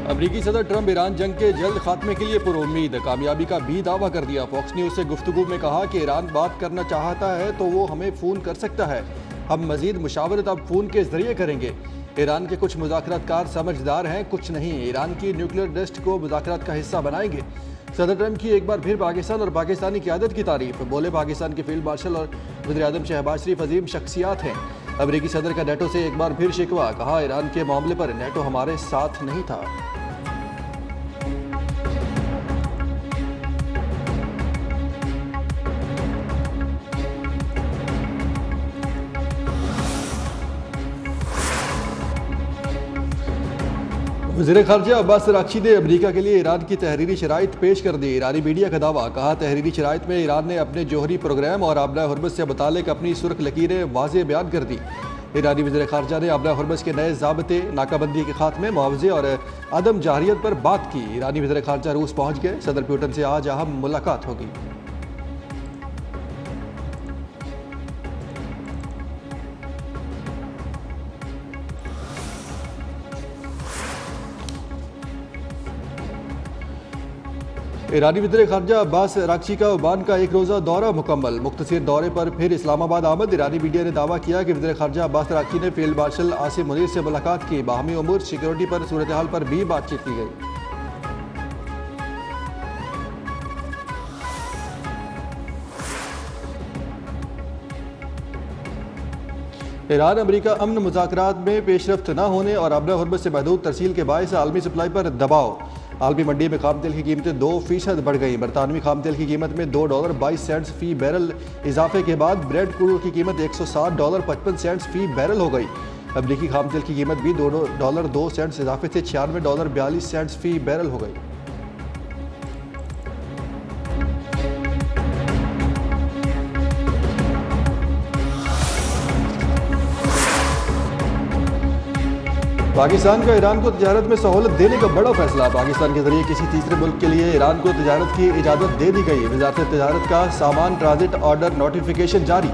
अमरीकी सदर Trump Iran जंग के जल्द खात्मे के लिए पुरुम्मीद, कामयाबी का भी दावा कर दिया। फॉक्स न्यूज से गुफ्तगू में कहा कि ईरान बात करना चाहता है तो वो हमें फ़ोन कर सकता है, हम मजीद मुशावरत अब फ़ोन के जरिए करेंगे। ईरान के कुछ मुज़ाकरातकार समझदार हैं, कुछ नहीं। ईरान की न्यूक्लियर लिस्ट को मुज़ाकरात का हिस्सा बनाएंगे। सदर ट्रंप की एक बार फिर पाकिस्तान और पाकिस्तानी क़यादत की तारीफ, बोले पाकिस्तान के फील्ड मार्शल और वज़ीर-ए-आज़म शहबाज शरीफ अजीम शख्सियात हैं। अमरीकी सदर का नेटो से एक बार फिर शिकवा, कहा ईरान के मामले पर नेटो हमारे साथ नहीं था। वज़ीर ख़ारजा अब्बास अराग़ची ने अमरीका के लिए ईरान की तहरीरी शराइत पेश कर दी। ईरानी मीडिया का दावा, कहा तहरीरी शराइत में ईरान ने अपने जौहरी प्रोग्राम और आबना हुर्मुज़ से मुतालिक अपनी सुर्ख लकीरें वाज़ेह बयान कर दी। ईरानी वज़ीर ख़ारजा ने आबना हुर्मुज़ के नए ज़ाब्ते, नाकाबंदी के खात्मे, मुआवजे और अदम जारियत पर बात की। ईरानी वज़ीर ख़ारजा रूस पहुँच गए, सदर पुतिन से आज अहम मुलाकात होगी। ईरानी वज़ीर ख़ारजा अब्बास अराग़ची का ओमान का एक रोज़ा दौरा मुकम्मल, मुख्तसर दौरे पर फिर इस्लामाबाद आमद। ईरानी मीडिया ने दावा किया कि वज़ीर ख़ारजा अब्बास अराग़ची ने फील्ड मार्शल आसिम मुनीर से मुलाकात की। बाहमी उमूर, सिक्योरिटी पर सूरत हाल पर भी बातचीत की गई। ईरान अमरीका अमन मुज़ाकरात में पेशरफ्त न होने और आबना हुर्मुज़ से महदूद तरसील के बायस आलमी सप्लाई पर दबाव। आलमी मंडी में खाम तेल की कीमतें 2% बढ़ गई। बरतानवी खाम तेल की कीमत में $2.22 फी बैरल इजाफे के बाद ब्रेड क्रूड की कीमत $160.55 फी बैरल हो गई। अमरीकी खाम तेल की कीमत भी $2.02 इजाफे से $96.42 फी बैरल हो गई। पाकिस्तान का ईरान को तजारत में सहूलत देने का बड़ा फैसला। पाकिस्तान के जरिए किसी तीसरे मुल्क के लिए ईरान को तजारत की इजाज़त दे दी गई। वज़ारत तजारत का सामान ट्रांजिट ऑर्डर नोटिफिकेशन जारी,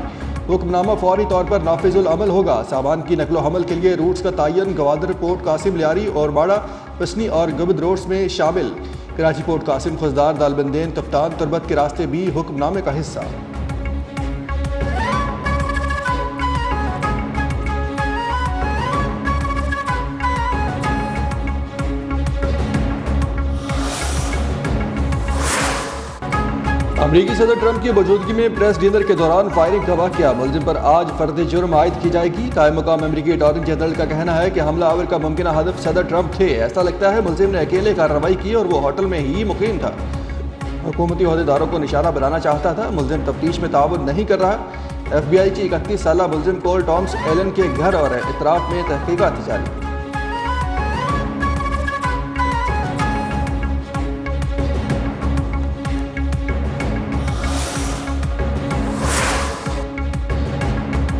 हुक्मनामा फौरी तौर पर नाफिजुल अमल होगा। सामान की नकलो हमल के लिए रूट्स का तयन गवादर पोर्ट कासिम लियारी और बाड़ा पसनी और गबद रोड्स में शामिल। कराची पोर्ट कासिम, खुजदार, दालबंदेन, तफ्तान, तुरबत के रास्ते भी हुक्मनामे का हिस्सा। अमरीकी सदर ट्रंप की मौजूदगी में प्रेस डिनर के दौरान फायरिंग का वाकया, मुलजिम पर आज फर्द जुर्म आयद की जाएगी। कायम मुकाम अमरीकी अटॉर्नी जनरल का कहना है कि हमलावर का मुमकिन हदफ सदर ट्रंप थे। ऐसा लगता है मुलजिम ने अकेले कार्रवाई की और वो होटल में ही मुकीम था। हुकूमती अहदेदारों को निशाना बनाना चाहता था। मुलजिम तफ्तीश में ताउन नहीं कर रहा। FBI की 31 साला मुलजिम कोल टॉम्स एलन के घर और इतराफ में तहकीकात जारी।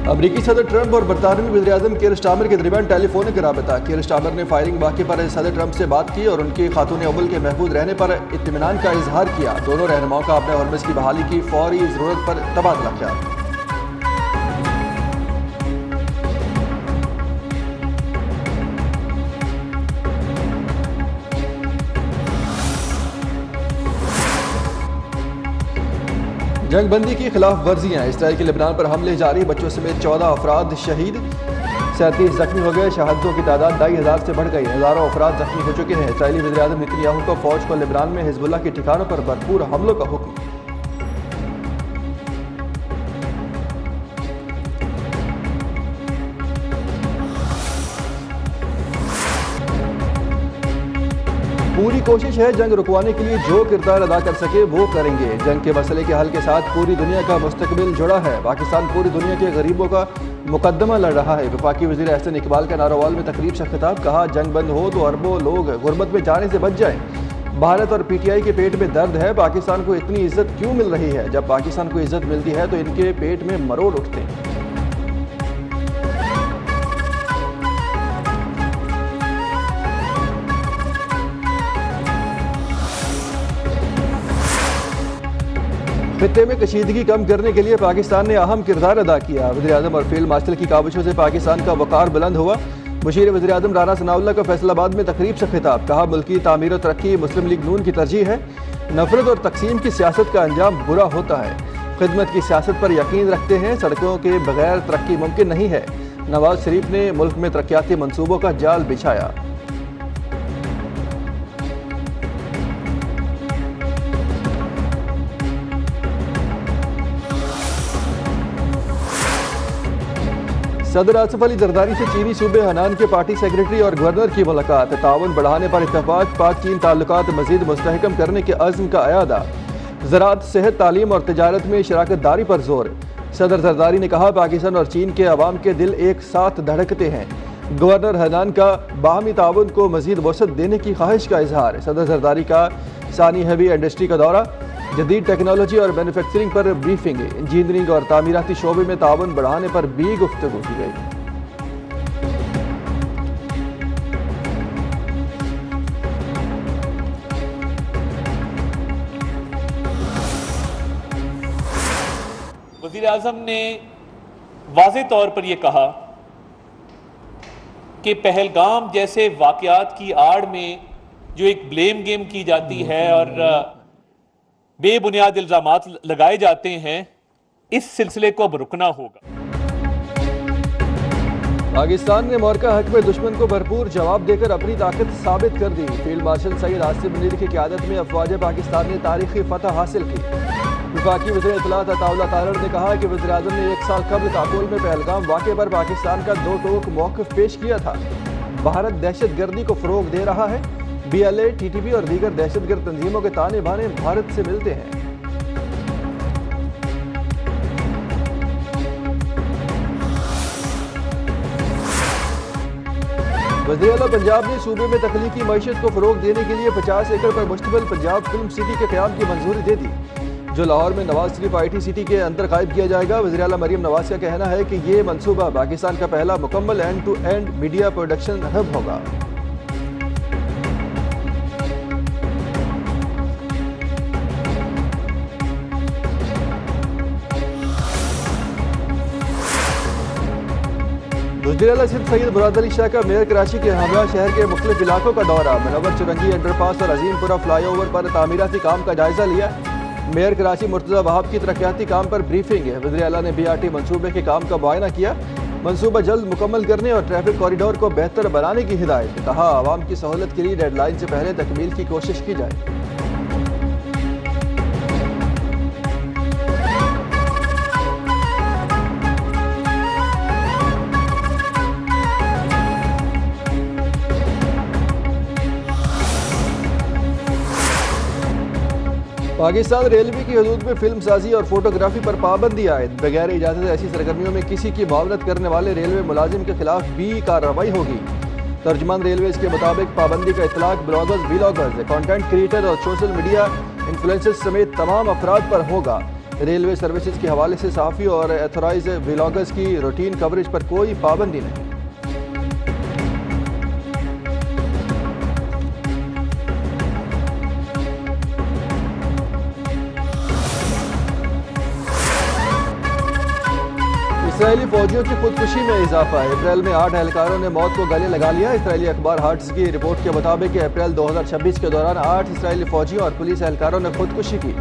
अमरीकी सदर ट्रंप और बरतानवी वज़ीर-ए-आज़म कीर स्टारमर के दरमियान टेलीफोनिक रबता। कीर स्टारमर ने फायरिंग वाक़े पर सदर ट्रंप से बात की और उनकी खातून अव्वल के महफूज रहने पर इत्मीनान का इजहार किया। दोनों रहनुमाओं का अपने हुर्मुज़ की बहाली की फौरी ज़रूरत पर तबादला ख्याल। जंग बंदी की खिलाफ वर्जियाँ, इसराइल के लेबनान पर हमले जारी, बच्चों समेत 14 अफराद शहीद, 37 जख्मी हो गए। शहादतों की तादाद 2,500 से बढ़ गई, हज़ारों अफराद जख्मी हो चुके हैं। इसराइली वज़ीर-ए-आज़म नेतन्याहू को फौज को लेबनान में हिज़्बुल्लाह के ठिकानों पर भरपूर हमलों का हुक्म। पूरी कोशिश है जंग रुकवाने के लिए, जो किरदार अदा कर सके वो करेंगे। जंग के मसले के हल के साथ पूरी दुनिया का मुस्तकबिल जुड़ा है। पाकिस्तान पूरी दुनिया के गरीबों का मुकदमा लड़ रहा है। वफाकी वज़ीर एहसन इकबाल का नारोवाल में तकरीब से खिताब, कहा जंग बंद हो तो अरबों लोग गुर्बत में जाने से बच जाएं। भारत और PTI के पेट में दर्द है। पाकिस्तान को इतनी इज्जत क्यों मिल रही है? जब पाकिस्तान को इज्जत मिलती है तो इनके पेट में मरोड़ उठते हैं। खित्ते में कशीदगी कम करने के लिए पाकिस्तान ने अहम किरदार अदा किया। वज़ीर-ए-आज़म और फील्ड मार्शल की काविशों से पाकिस्तान का वक़ार बुलंद हुआ। मुशीर वज़ीर-ए-आज़म राना सनाउल्लाह का फैसलाबाद में तकरीब से खिताब, कहा मुल्की तामीर और तरक्की मुस्लिम लीग नून की तरजीह है। नफरत और तकसीम की सियासत का अंजाम बुरा होता है। खिदमत की सियासत पर यकीन रखते हैं, सड़कों के बगैर तरक्की मुमकिन नहीं है। नवाज शरीफ ने मुल्क में तरक्याती मंसूबों का जाल बिछाया। सदर आसिफ अली जरदारी से चीनी सूबे हनान के पार्टी सेक्रेटरी और गवर्नर की मुलाकात, ताउन बढ़ाने पर इत्तफाक, पाक चीन ताल्लुकात मजीद मुस्तहकम करने के अज़्म का अयादा। ज़राअत, सेहत, तालीम और तिजारत में शराकत दारी पर जोर। सदर जरदारी ने कहा पाकिस्तान और चीन के अवाम के दिल एक साथ धड़कते हैं। गवर्नर हनान का बाहमी ताउन को मजीद वसअत देने की ख्वाहिश का इजहार। सदर जरदारी का सानी हैवी इंडस्ट्री का दौरा, जदीद टेक्नोलॉजी और मैन्युफैक्चरिंग पर ब्रीफिंग, इंजीनियरिंग और तामीराती शोबे में ताउन बढ़ाने पर भी गुफ्तगू की गई। वज़ीर आज़म ने वाज़े तौर पर यह कहा कि पहलगाम जैसे वाक़यात की आड़ में जो एक ब्लेम गेम की जाती है और बेबुनियाद इल्ज़ामात लगाए जाते हैं, इस सिलसिले को अब रुकना होगा। पाकिस्तान ने मौरका हक में दुश्मन को भरपूर जवाब देकर अपनी ताकत साबित कर दी। फील्ड मार्शल सईद आसिफ मुनीर की क़यादत में अफवाज पाकिस्तान ने तारीखी फतह हासिल की। वफाकी वज़ीर इत्तलात अताउल्लाह तारड़ ने कहा कि वज़ीर-ए-आज़म ने 1 साल कबल काबुल में पहलगाम वाक़े पर पाकिस्तान का 2 टोक मौक़िफ़ पेश किया था। भारत दहशत गर्दी को फ़रोग़ दे रहा है। BLA, TTP और दीगर दहशतगर्द तंजीमों के ताने बाने भारत से मिलते हैं। वज़ीर आला पंजाब ने सूबे में तख्लीकी मईशत को फ़रोग़ देने के लिए 50 एकड़ पर मुश्तमिल पंजाब फिल्म सिटी के क़याम की मंजूरी दे दी, जो लाहौर में नवाज शरीफ IT सिटी के अंदर कायम किया जाएगा। वज़ीर आला मरियम नवाज का कहना है कि ये मनसूबा पाकिस्तान का पहला मुकम्मल end to end media production hub होगा। वज़ीर आला सिंध सैयद मुराद अली शाह का मेयर कराची के हमरा शहर के मुख्तलिफ इलाकों का दौरा, मनवर चुरंगी अंडरपास और अजीमपुरा फ्लाईओवर पर तामीराती काम का जायजा लिया। मेयर कराची मुर्तज़ा वहाब की तरक्याती काम पर ब्रीफिंग है। वज़ीर आला ने BRT मंसूबे के काम का मुआयना किया, मंसूबा जल्द मुकम्मल करने और ट्रैफिक कॉरिडोर को बेहतर बनाने की हिदायत। कहा आवाम की सहूलत के लिए डेडलाइन से पहले तकमील की कोशिश की जाए। पाकिस्तान रेलवे की हदूद में फिल्म साजी और फोटोग्राफी पर पाबंदी आयद। बगैर इजाज़त ऐसी सरगर्मियों में किसी की मुआवनत करने वाले रेलवे मुलाजिम के खिलाफ भी कार्रवाई होगी। तर्जुमान रेलवे के मुताबिक पाबंदी का इतलाक ब्लॉगर्स, व्लॉगर्स, कंटेंट क्रिएटर और सोशल मीडिया इन्फ्लुएंसर्स समेत तमाम अफराद पर होगा। रेलवे सर्विसेज के हवाले से सहाफ़ी और एथोराइज व्लॉगर्स की रूटीन कवरेज पर कोई पाबंदी नहीं। इसराइली फौजियों की खुदकुशी में इजाफा है। अप्रैल में 8 एहलकारों ने मौत को गले लगा लिया। इसराइली अखबार हार्ट्स की रिपोर्ट के मुताबिक अप्रैल 2026 के दौरान 8 इसराइली फौजियों और पुलिस एहलकारों ने खुदकुशी की।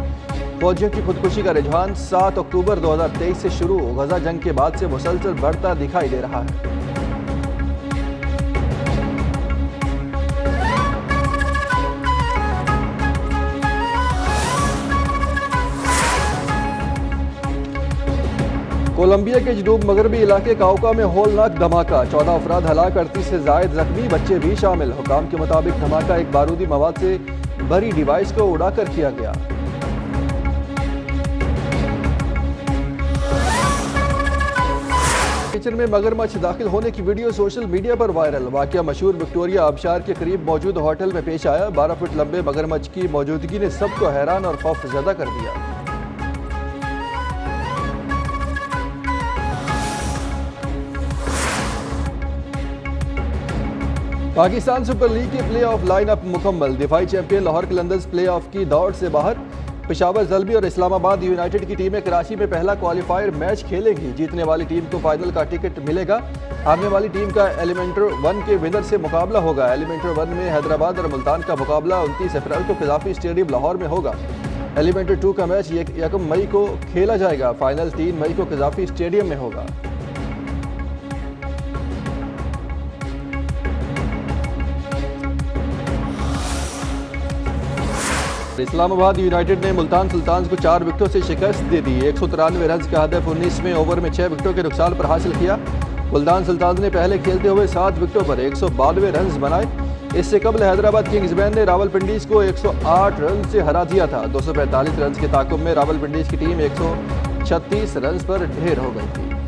फौजियों की खुदकुशी का रुझान 7 अक्टूबर 2023 से शुरू गजा जंग के बाद से मुसलसल बढ़ता दिखाई दे रहा है। कोलंबिया के जनूब मगरबी इलाके काउका में होलनाक धमाका, 14 अफराद हलाक, 38 से जायद जख्मी, बच्चे भी शामिल। हुकाम के मुताबिक धमाका एक बारूदी मवाद से भरी डिवाइस को उड़ाकर किया गया। किचन में मगरमच्छ दाखिल होने की वीडियो सोशल मीडिया पर वायरल। वाकया मशहूर विक्टोरिया आबशार के करीब मौजूद होटल में पेश आया। 12 फुट लंबे मगरमच्छ की मौजूदगी ने सबको हैरान और खौफजदा कर दिया। पाकिस्तान सुपर लीग के प्ले ऑफ लाइन अप मुकम्मल। दिफाई champion Lahore Qalandars playoff की दौड़ से बाहर। पेशावर ज़ल्बी और इस्लामाबाद यूनाइटेड की टीमें कराची में पहला क्वालिफायर मैच खेलेंगी। जीतने वाली टीम को फाइनल का टिकट मिलेगा। हारने वाली टीम का एलिमेंटर 1 के विनर से मुकाबला होगा। एलिमेंटर 1 में हैदराबाद और मुल्तान का मुकाबला 29 अप्रैल को कज़ाफ़ी स्टेडियम लाहौर में होगा। एलिमेंटर 2 का मैच 1 मई को खेला जाएगा। फाइनल 3 मई को कज़ाफ़ी स्टेडियम में होगा। इस्लामाबाद यूनाइटेड ने मुल्तान सुल्तान्स को 4 विकेटों से शिकस्त दे दी। 193 रन का हदफ 19वें ओवर में 6 विकेटों के नुकसान पर हासिल किया। मुल्तान सुल्तान्स ने पहले खेलते हुए 7 विकेटों पर 192 रन बनाए। इससे कबल हैदराबाद किंग्स ने रावलपिंडीज को 108 रन से हरा दिया था। 245 रन के ताकुब में रावलपिंडीज की टीम 136 रन पर ढेर हो गई थी।